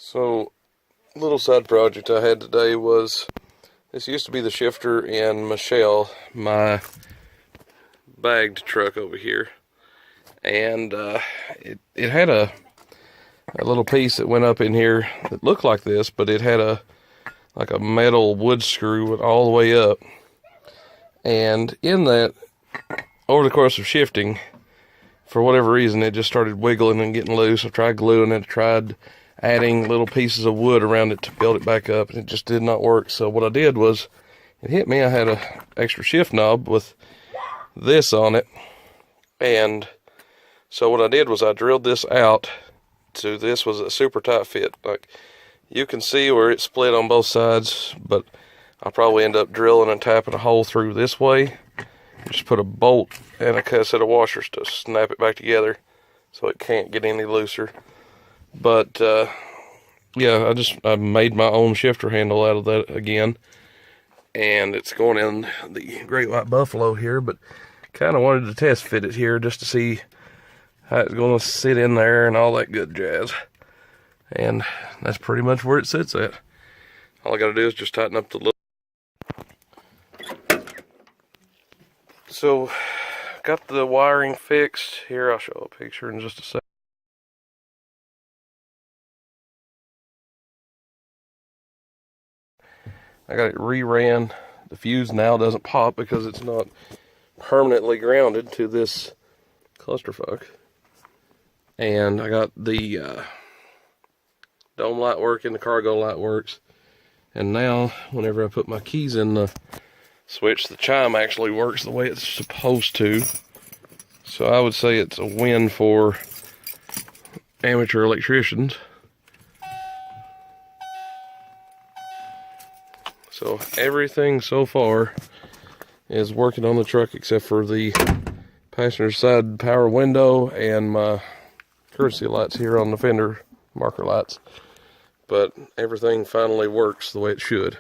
So, little side project I had today was, this used to be the shifter in Michelle, my bagged truck over here. And it had a little piece that went up in here that looked like this, but it had a metal wood screw went all the way up. And in that, over the course of shifting, for whatever reason, it just started wiggling and getting loose. I tried gluing it, tried adding little pieces of wood around it to build it back up, and it just did not work. So what I did was, it hit me, I had an extra shift knob with this on it, and so what I did was I drilled this out to, this was a super tight fit. Like, you can see where it split on both sides, but I'll probably end up drilling and tapping a hole through this way. Just put a bolt and a set of washers to snap it back together so it can't get any looser. But yeah, I made my own shifter handle out of that again, and it's going in the Great White Buffalo here, but kind of wanted to test fit it here just to see how it's going to sit in there and all that good jazz. And that's pretty much where it sits at. All I got to do is just tighten up the little. So, got the wiring fixed. Here, I'll show a picture in just a second. I got it re-ran. The fuse now doesn't pop because it's not permanently grounded to this clusterfuck. And I got the dome light working, the cargo light works. And now, whenever I put my keys in the switch, the chime actually works the way it's supposed to. So I would say it's a win for amateur electricians. So everything so far is working on the truck except for the passenger side power window and my courtesy lights here on the fender marker lights. But everything finally works the way it should.